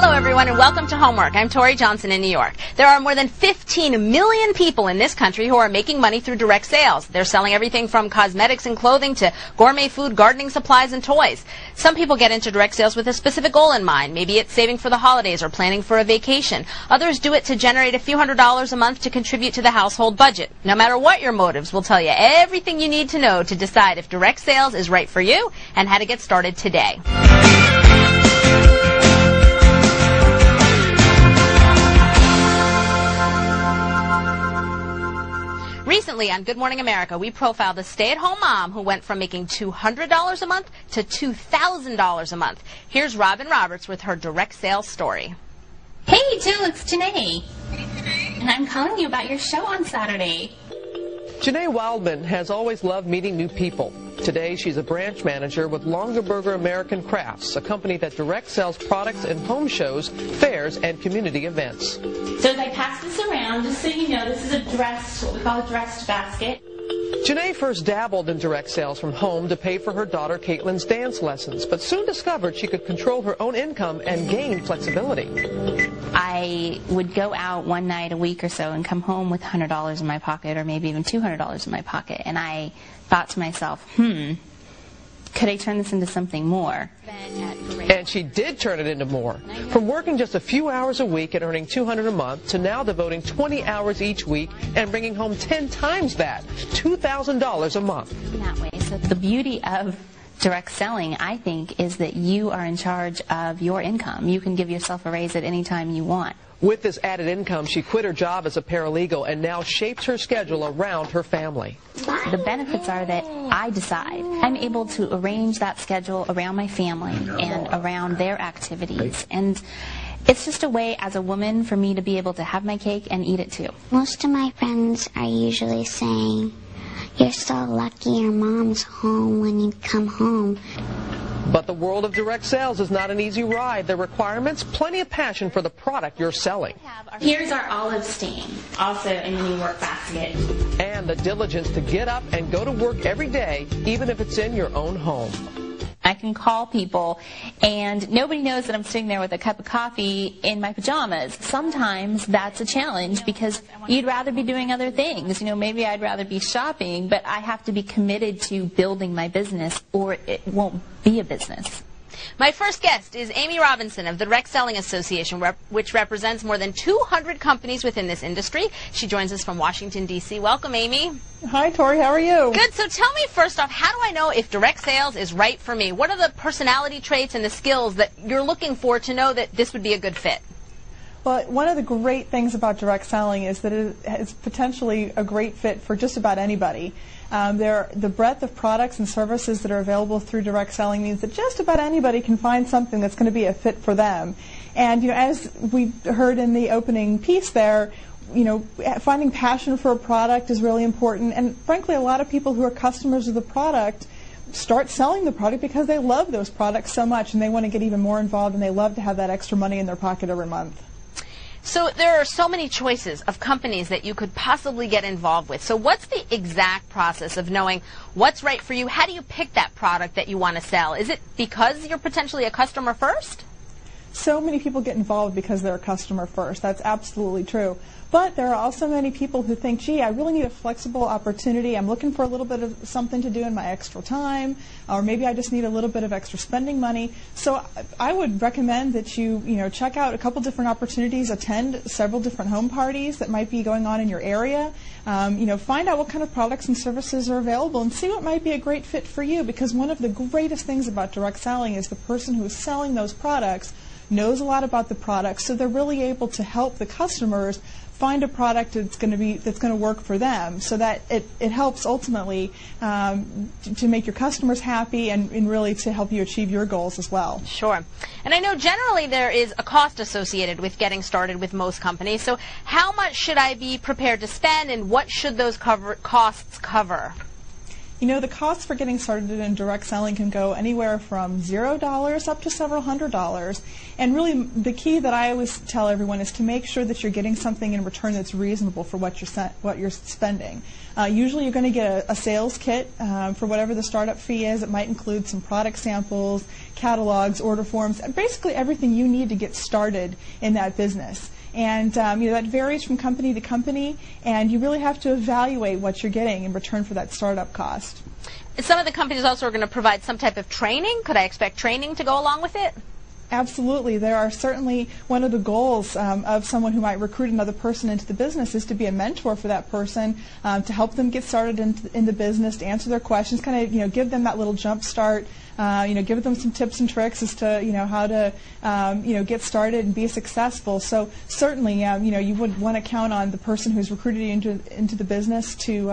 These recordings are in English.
Hello, everyone, and welcome to Homework. I'm Tori Johnson in New York. There are more than 15 million people in this country who are making money through direct sales. They're selling everything from cosmetics and clothing to gourmet food, gardening supplies, and toys. Some people get into direct sales with a specific goal in mind. Maybe it's saving for the holidays or planning for a vacation. Others do it to generate a few $100s a month to contribute to the household budget. No matter what your motives, we'll tell you everything you need to know to decide if direct sales is right for you and how to get started today. Recently on Good Morning America, we profiled a stay-at-home mom who went from making $200 a month to $2,000 a month. Here's Robin Roberts with her direct sales story. Hey, Jill, it's Janae. And I'm calling you about your show on Saturday. Janae Wildman has always loved meeting new people. Today, she's a branch manager with Longaberger American Crafts, a company that direct sells products and home shows, fairs, and community events. So as I pass this around, just so you know, this is a dressed, what we call a dressed basket. Janae first dabbled in direct sales from home to pay for her daughter Caitlin's dance lessons, but soon discovered she could control her own income and gain flexibility. I would go out one night a week or so and come home with $100 in my pocket or maybe even $200 in my pocket. And I thought to myself, could I turn this into something more? And she did turn it into more. From working just a few hours a week and earning $200 a month to now devoting 20 hours each week and bringing home 10 times that, $2,000 a month. In that way. So the beauty of direct selling, I think, is that you are in charge of your income. You can give yourself a raise at any time you want. With this added income, she quit her job as a paralegal and now shapes her schedule around her family. The benefits are that I decide. I'm able to arrange that schedule around my family and around their activities. And it's just a way as a woman for me to be able to have my cake and eat it too. Most of my friends are usually saying, "You're so lucky your mom's home when you come home." But the world of direct sales is not an easy ride. The requirements, plenty of passion for the product you're selling. Here's our olive stain, also in the New York basket. And the diligence to get up and go to work every day, even if it's in your own home. I can call people and nobody knows that I'm sitting there with a cup of coffee in my pajamas. Sometimes that's a challenge because you'd rather be doing other things. You know, maybe I'd rather be shopping, but I have to be committed to building my business or it won't be a business. My first guest is Amy Robinson of the Direct Selling Association, which represents more than 200 companies within this industry. She joins us from Washington, D.C. Welcome, Amy. Hi, Tori. How are you? Good. So tell me first off, how do I know if direct sales is right for me? What are the personality traits and the skills that you're looking for to know that this would be a good fit? Well, one of the great things about direct selling is that it is potentially a great fit for just about anybody. The breadth of products and services that are available through direct selling means that just about anybody can find something that's going to be a fit for them. And you know, as we heard in the opening piece there, you know, finding passion for a product is really important. And frankly, a lot of people who are customers of the product start selling the product because they love those products so much and they want to get even more involved and they love to have that extra money in their pocket every month. So there are so many choices of companies that you could possibly get involved with. So what's the exact process of knowing what's right for you? How do you pick that product that you want to sell? Is it because you're potentially a customer first? So many people get involved because they're a customer first. That's absolutely true. But there are also many people who think, gee, I really need a flexible opportunity. I'm looking for a little bit of something to do in my extra time, or maybe I just need a little bit of extra spending money. So I would recommend that you check out a couple different opportunities, attend several different home parties that might be going on in your area. Find out what kind of products and services are available and see what might be a great fit for you, because one of the greatest things about direct selling is the person who is selling those products knows a lot about the products, so they're really able to help the customers find a product that's going to work for them, so that it helps ultimately to make your customers happy and really to help you achieve your goals as well. Sure. And I know generally there is a cost associated with getting started with most companies, so how much should I be prepared to spend and what should those costs cover? You know, the cost for getting started in direct selling can go anywhere from $0 up to several $100s. And really, the key that I always tell everyone is to make sure that you're getting something in return that's reasonable for what you're spending. Usually, you're going to get a sales kit for whatever the startup fee is. It might include some product samples, catalogs, order forms, and basically everything you need to get started in that business. And that varies from company to company, and you really have to evaluate what you're getting in return for that startup cost. Some of the companies also are going to provide some type of training. Could I expect training to go along with it? Absolutely. There are certainly one of the goals of someone who might recruit another person into the business is to be a mentor for that person, to help them get started in the business, to answer their questions, kind of give them that little jump start. Give them some tips and tricks as to how to get started and be successful. So certainly you would want to count on the person who's recruited you into the business to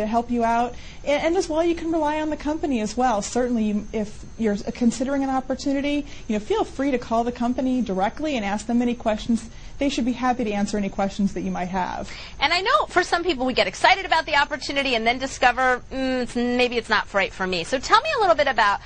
help you out, and as well you can rely on the company as well. Certainly, if you're considering an opportunity, feel free to call the company directly and ask them any questions. They should be happy to answer any questions that you might have. And I know for some people we get excited about the opportunity and then discover maybe it's not right for me. So tell me a little bit about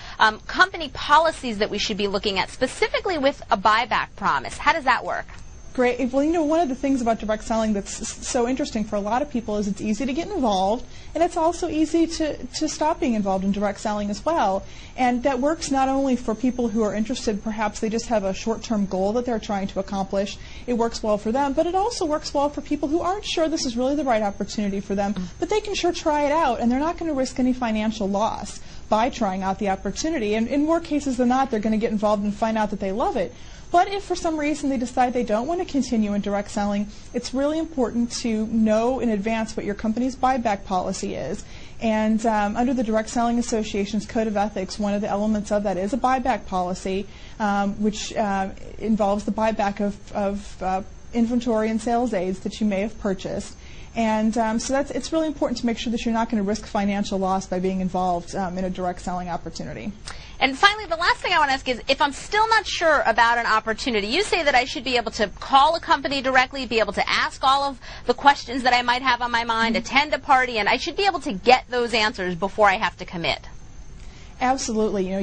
company policies that we should be looking at, specifically with a buyback promise. How does that work? Great. Well, one of the things about direct selling that's so interesting for a lot of people is it's easy to get involved, and it's also easy to stop being involved in direct selling as well. And that works not only for people who are interested, perhaps they just have a short-term goal that they're trying to accomplish. It works well for them, but it also works well for people who aren't sure this is really the right opportunity for them, but they can sure try it out, and they're not going to risk any financial loss by trying out the opportunity. And in more cases than not, they're going to get involved and find out that they love it. But if for some reason they decide they don't want to continue in direct selling, it's really important to know in advance what your company's buyback policy is. And under the Direct Selling Association's Code of Ethics, one of the elements of that is a buyback policy, which involves the buyback of inventory and sales aids that you may have purchased. And so it's really important to make sure that you're not going to risk financial loss by being involved in a direct selling opportunity. And finally, the last thing I want to ask is, if I'm still not sure about an opportunity, you say that I should be able to call a company directly, be able to ask all of the questions that I might have on my mind, attend a party, and I should be able to get those answers before I have to commit. Absolutely.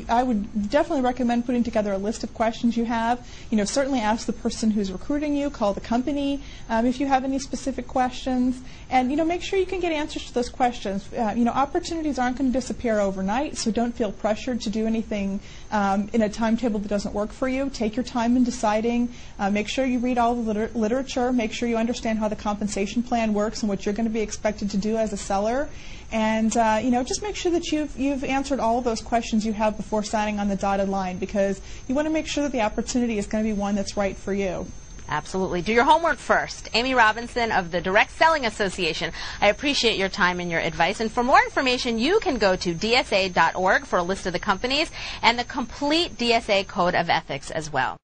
I would definitely recommend putting together a list of questions you have. Certainly ask the person who's recruiting you, call the company if you have any specific questions, and make sure you can get answers to those questions. Opportunities aren't going to disappear overnight, so don't feel pressured to do anything in a timetable that doesn't work for you. Take your time in deciding. Make sure you read all the literature. Make sure you understand how the compensation plan works and what you're going to be expected to do as a seller. And just make sure that you've answered all of those questions you have before signing on the dotted line, because you want to make sure that the opportunity is going to be one that's right for you. Absolutely. Do your homework first. Amy Robinson of the Direct Selling Association. I appreciate your time and your advice. And for more information, you can go to dsa.org for a list of the companies and the complete DSA Code of Ethics as well.